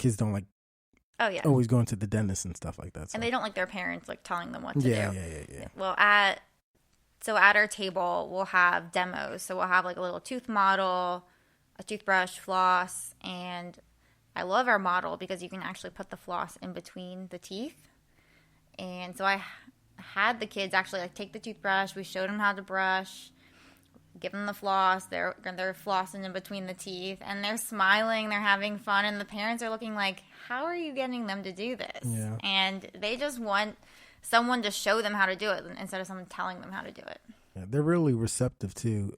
kids don't like Oh, yeah. always going to the dentist and stuff like that. So. And they don't like their parents like telling them what to do. Yeah. Well, at our table, we'll have demos. So we'll have like a little tooth model, a toothbrush, floss, and I love our model because you can actually put the floss in between the teeth. And so I had the kids actually like take the toothbrush. We showed them how to brush, give them the floss. They're flossing in between the teeth, and they're smiling. They're having fun, and the parents are looking like, "How are you getting them to do this?" Yeah. And they just want someone to show them how to do it instead of someone telling them how to do it. Yeah, they're really receptive too,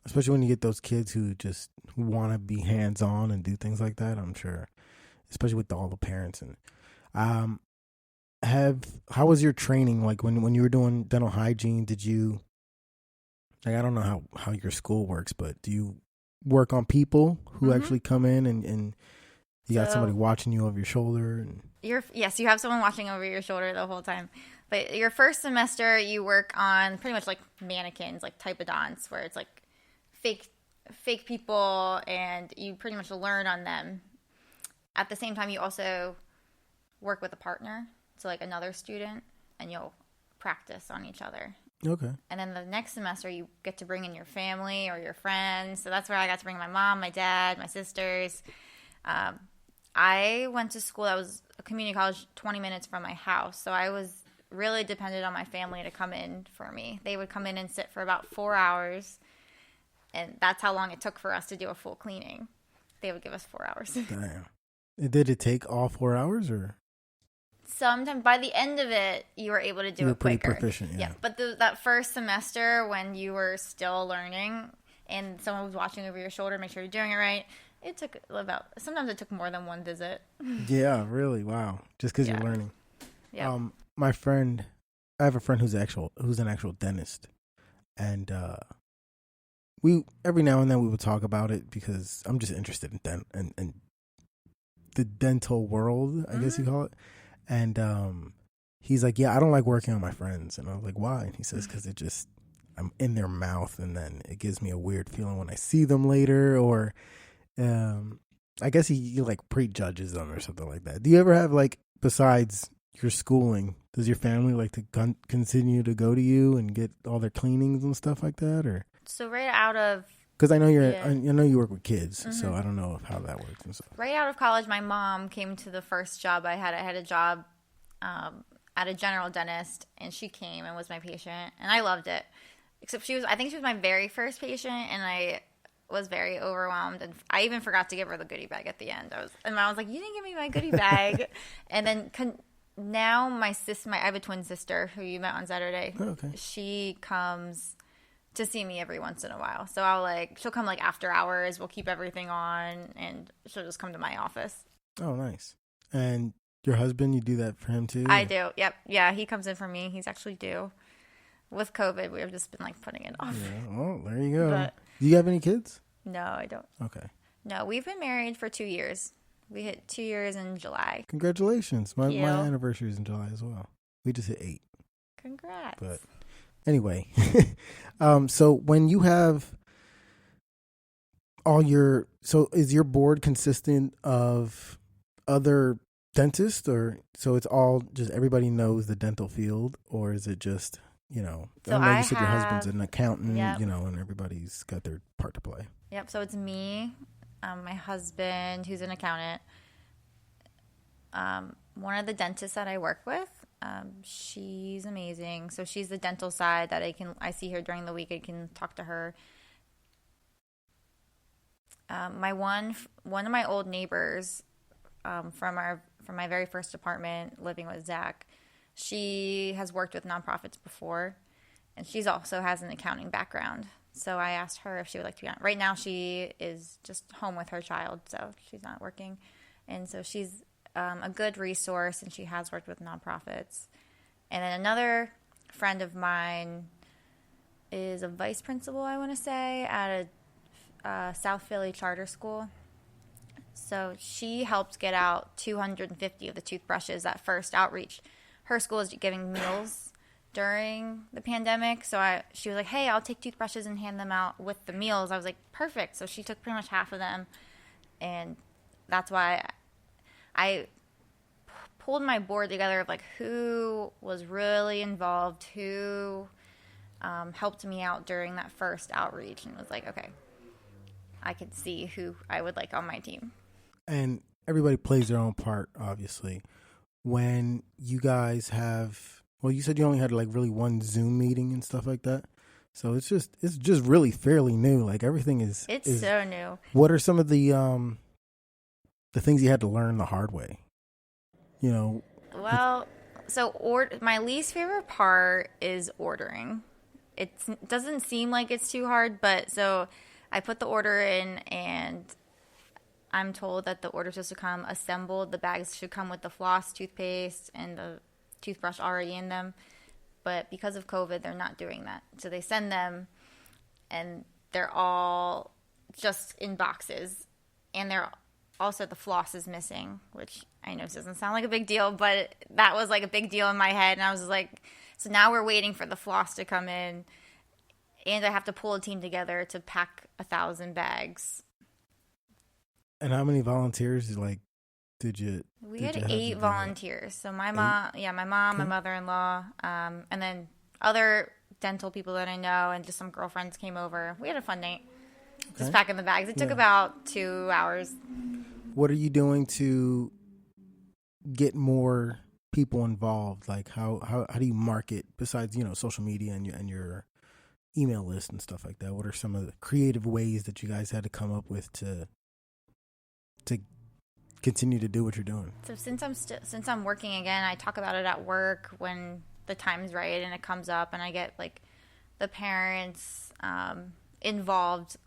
especially when you get those kids who just want to be hands on and do things like that. I'm sure, especially with all the parents. And how was your training? Like when you were doing dental hygiene, did you? Like, I don't know how your school works, but do you work on people who actually come in and you got somebody watching you over your shoulder? And Yes, you have someone watching over your shoulder the whole time. But your first semester, you work on pretty much like mannequins, like typodonts, where it's like fake people, and you pretty much learn on them. At the same time, you also work with a partner, so like another student, and you'll practice on each other. Okay. And then the next semester, you get to bring in your family or your friends. So that's where I got to bring my mom, my dad, my sisters. I went to school that was a community college 20 minutes from my house. So I was really dependent on my family to come in for me. They would come in and sit for about 4 hours. And that's how long it took for us to do a full cleaning. They would give us 4 hours. Damn. Did it take all 4 hours or? Sometimes by the end of it, you were able to do it quicker. You were pretty proficient, yeah. But that first semester when you were still learning and someone was watching over your shoulder, make sure you're doing it right, it took sometimes it took more than one visit. Yeah, really? Wow. Just because you're learning. Yeah. I have a friend who's an actual dentist. And we every now and then we would talk about it because I'm just interested in the dental world, I guess you call it. And he's like, yeah, I don't like working on my friends. And I was like, why? And he says, because I'm in their mouth, and then it gives me a weird feeling when I see them later. Or I guess he like prejudges them or something like that. Do you ever have, like, besides your schooling, does your family like to continue to go to you and get all their cleanings and stuff like that? Or so right out of... Because I know I know you work with kids, so I don't know how that works and stuff. Right out of college, my mom came to the first job I had. I had a job at a general dentist, and she came and was my patient, and I loved it. Except I think she was my very first patient, and I was very overwhelmed, and I even forgot to give her the goodie bag at the end. And I was like, "You didn't give me my goodie bag," and then now I have a twin sister who you met on Saturday. Oh, okay. She comes to see me every once in a while. So she'll come like after hours. We'll keep everything on, and she'll just come to my office. Oh, nice. And your husband, you do that for him too? I do. Yep. Yeah, he comes in for me. He's actually due. With COVID, we've just been like putting it off. Yeah. Well, there you go. But, do you have any kids? No, I don't. Okay. No, we've been married for 2 years. We hit 2 years in July. Congratulations. My anniversary is in July as well. We just hit 8. Congrats. But anyway, so when you have is your board consistent of other dentists, or so it's all just everybody knows the dental field, or is it just, I know you said your husband's an accountant, and everybody's got their part to play. Yep. So it's me, my husband, who's an accountant, one of the dentists that I work with. She's amazing. So she's the dental side that I see her during the week. I can talk to her. One of my old neighbors, from my very first apartment living with Zach, she has worked with nonprofits before, and she's also has an accounting background. So I asked her if she would like to be on. Right now she is just home with her child, so she's not working. And so she's a good resource, and she has worked with nonprofits. And then another friend of mine is a vice principal, I want to say, at a South Philly charter school. So she helped get out 250 of the toothbrushes that first outreach. Her school is giving meals during the pandemic. So she was like, hey, I'll take toothbrushes and hand them out with the meals. I was like, perfect. So she took pretty much half of them and that's why I pulled my board together of like who was really involved, who helped me out during that first outreach, and was like, okay, I could see who I would like on my team. And everybody plays their own part, obviously. When you guys have, well, you said you only had like really one Zoom meeting and stuff like that. So it's just really fairly new. Like everything is So new. What are some of the things you had to learn the hard way? You know. Well, so my least favorite part is ordering. It doesn't seem like it's too hard, but so I put the order in and I'm told that the order's supposed to come assembled. The bags should come with the floss, toothpaste, and the toothbrush already in them. But because of COVID, they're not doing that. So they send them, and they're all just in boxes. And they're also, the floss is missing, which I know doesn't sound like a big deal, but that was like a big deal in my head. And I was like, so now we're waiting for the floss to come in. And I have to pull a team together to pack 1,000 bags. And how many volunteers did you? We had 8 volunteers. So my mom, my mother-in-law, and then other dental people that I know, and just some girlfriends came over. We had a fun night, just packing the bags. It took about 2 hours. What are you doing to get more people involved? Like how do you market besides social media and your email list and stuff like that? What are some of the creative ways that you guys had to come up with to continue to do what you're doing? So since I'm working again, I talk about it at work when the time's right and it comes up, and I get like the parents involved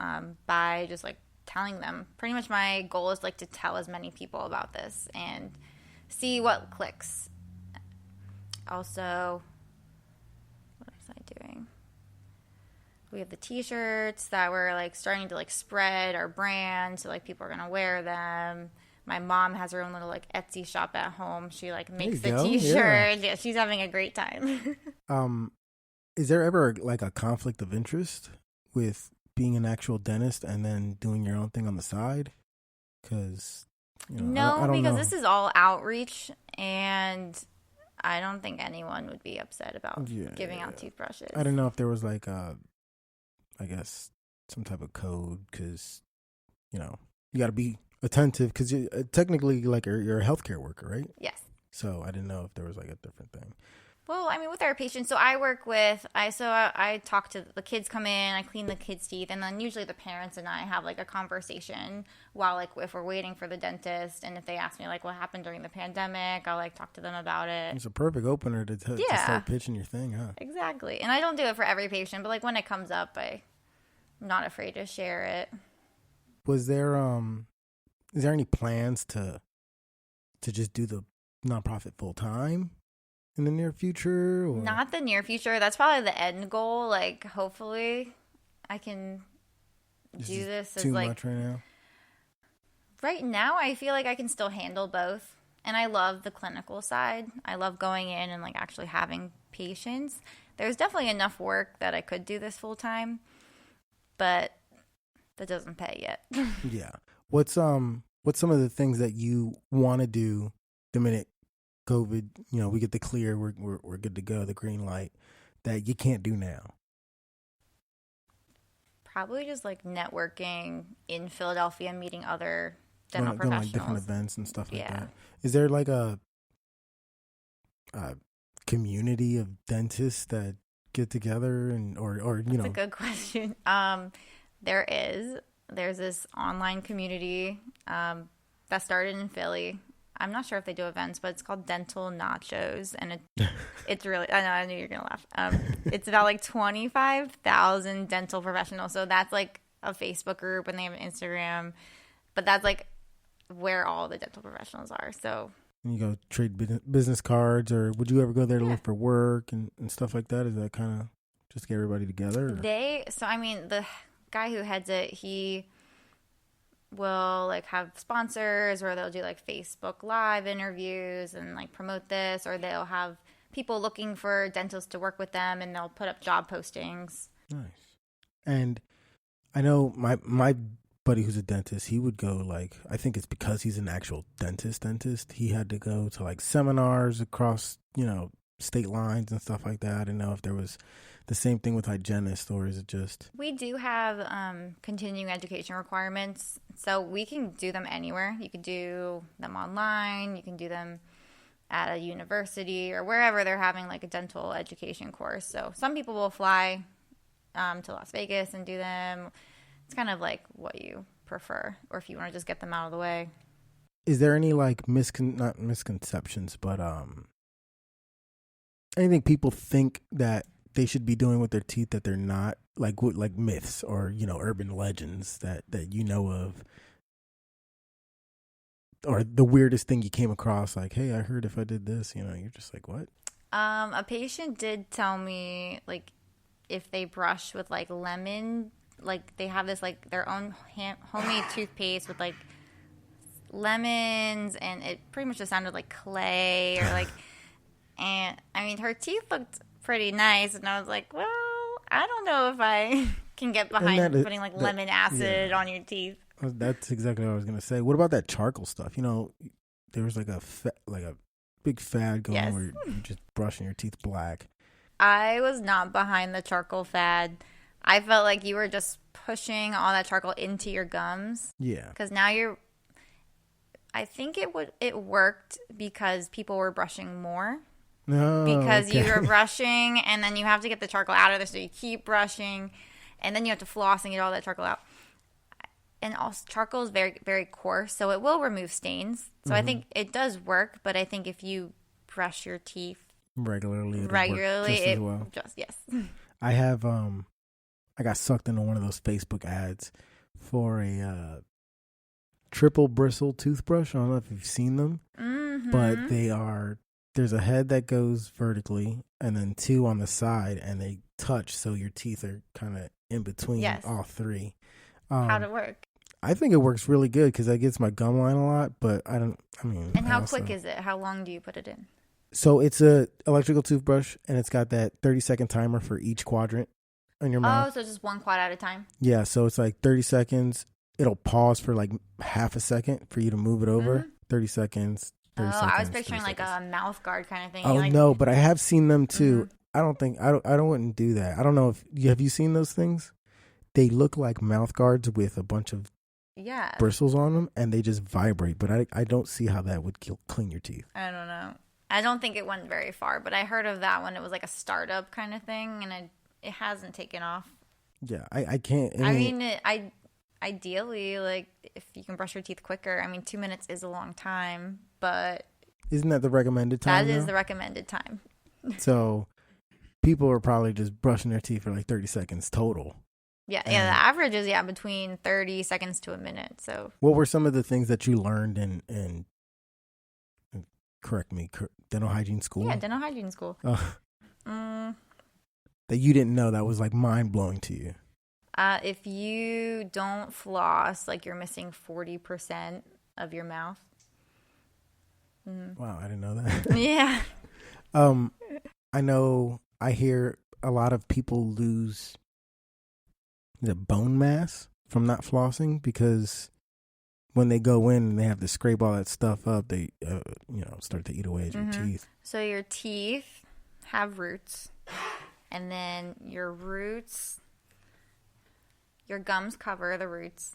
by just like telling them. Pretty much my goal is like to tell as many people about this and see what clicks. Also, what was I doing? We have the t-shirts that we're like starting to like spread our brand, so like people are gonna wear them. My mom has her own little like Etsy shop at home. She like makes the t-shirts. Yeah, she's having a great time. Is there ever like a conflict of interest with being an actual dentist and then doing your own thing on the side? Because no, I don't because know. this is all outreach, and I don't think anyone would be upset about giving out toothbrushes. I don't know if there was like I guess some type of code, because you got to be attentive, because you technically like you're a healthcare worker, right? Yes. So I didn't know if there was like a different thing. Well, I mean, with our patients, so I work with, I talk to the kids, come in, I clean the kids' teeth, and then usually the parents and I have like a conversation while like if we're waiting for the dentist, and if they ask me like what happened during the pandemic, I'll like talk to them about it. It's a perfect opener to start pitching your thing, huh? Exactly. And I don't do it for every patient, but like when it comes up, I'm not afraid to share it. Was there is there any plans to just do the nonprofit full time in the near future? Or? Not the near future. That's probably the end goal. Like, hopefully, I can do this as too like much right now. Right now, I feel like I can still handle both, and I love the clinical side. I love going in and like actually having patients. There's definitely enough work that I could do this full time, but that doesn't pay yet. Yeah. What's some of the things that you want to do the minute COVID, we get the clear, we're good to go, the green light, that you can't do now? Probably just like networking in Philadelphia, meeting other dental professionals, like different events and stuff like Yeah. that. Is there like a community of dentists that get together or That's a good question. There's this online community that started in Philly. I'm not sure if they do events, but it's called Dental Nachos, and it's really, I knew you were gonna laugh. It's about like 25,000 dental professionals, so that's like a Facebook group, and they have an Instagram, but that's like where all the dental professionals are. So and you go trade business cards, or would you ever go there to look for work and stuff like that? Is that kind of just to get everybody together? The guy who heads it, he will like have sponsors, or they'll do like Facebook Live interviews and like promote this, or they'll have people looking for dentists to work with them, and they'll put up job postings. Nice. And I know my buddy who's a dentist, he would go like, I think it's because he's an actual dentist. He had to go to like seminars across, state lines and stuff like that. I didn't know if there was the same thing with hygienists, or is it just... We do have continuing education requirements, so we can do them anywhere. You can do them online, you can do them at a university or wherever they're having like a dental education course. So some people will fly to Las Vegas and do them. It's kind of like what you prefer, or if you want to just get them out of the way. Is there any like not misconceptions, but anything people think that they should be doing with their teeth that they're not, like myths or urban legends that you know of, or the weirdest thing you came across? Like, hey, I heard if I did this, you're just like, what? A patient did tell me like if they brush with like lemon, like they have this like their own homemade toothpaste with like lemons, and it pretty much just sounded like clay or like, and I mean her teeth looked pretty nice, and I was like, well, I don't know if I can get behind putting like lemon acid on your teeth. That's exactly what I was gonna say. What about that charcoal stuff? There was like a big fad going where you're just brushing your teeth black. I was not behind the charcoal fad. I felt like you were just pushing all that charcoal into your gums. Yeah. Because now I think it worked because people were brushing more. No. Because you were brushing, and then you have to get the charcoal out of there, so you keep brushing, and then you have to floss and get all that charcoal out. And also, charcoal is very, very coarse, so it will remove stains. So I think it does work, but I think if you brush your teeth regularly, yes. I have I got sucked into one of those Facebook ads for a triple bristle toothbrush. I don't know if you've seen them, but there's a head that goes vertically and then two on the side, and they touch, so your teeth are kind of in between all three. How'd it work? I think it works really good because that gets my gum line a lot, but And how quick is it? How long do you put it in? So it's a electrical toothbrush, and it's got that 30-second timer for each quadrant in your mouth. Oh, so just one quad at a time? Yeah, so it's like 30 seconds. It'll pause for like half a second for you to move it over. 30 seconds. 30 seconds, I was picturing like a mouth guard kind of thing. Oh, no, but I have seen them too. I wouldn't do that. I don't know have you seen those things? They look like mouth guards with a bunch of bristles on them, and they just vibrate. But I don't see how that would clean your teeth. I don't know. I don't think it went very far, but I heard of that one. It was like a startup kind of thing, and it hasn't taken off. Yeah, I can't. Ideally, like if you can brush your teeth quicker. I mean, 2 minutes is a long time, but isn't that the recommended time? That is the recommended time. So people are probably just brushing their teeth for like 30 seconds total. Yeah, the average is between 30 seconds to a minute. So, what were some of the things that you learned in correct me, dental hygiene school? Yeah, dental hygiene school. That you didn't know, that was like mind blowing to you. If you don't floss, like you're missing 40% of your mouth. Wow, I didn't know that. Yeah. I hear a lot of people lose the bone mass from not flossing because when they go in and they have to scrape all that stuff up, they start to eat away at your teeth. So your teeth have roots, and then your gums cover the roots,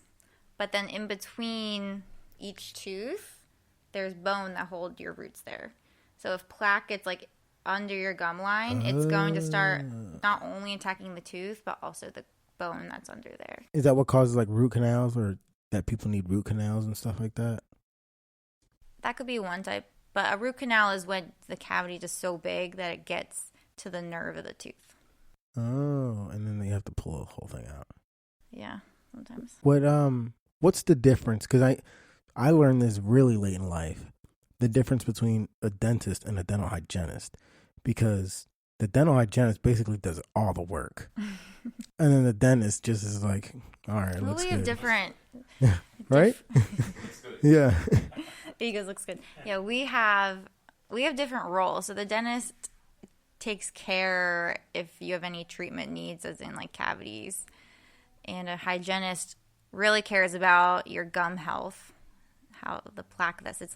but then in between each tooth, there's bone that hold your roots there. So if plaque gets like under your gum line, it's going to start not only attacking the tooth, but also the bone that's under there. Is that what causes like root canals, or that people need root canals and stuff like that? That could be one type, but a root canal is when the cavity is just so big that it gets to the nerve of the tooth. Oh, and then they have to pull the whole thing out. Yeah, sometimes. What's the difference? Because I learned this really late in life, the difference between a dentist and a dental hygienist, because the dental hygienist basically does all the work. And then the dentist just is like, all right, it looks good. We have different. Right? Yeah. He goes, looks good. Yeah, we have different roles. So the dentist takes care if you have any treatment needs, as in like cavities. And a hygienist really cares about your gum health, how the plaque that sits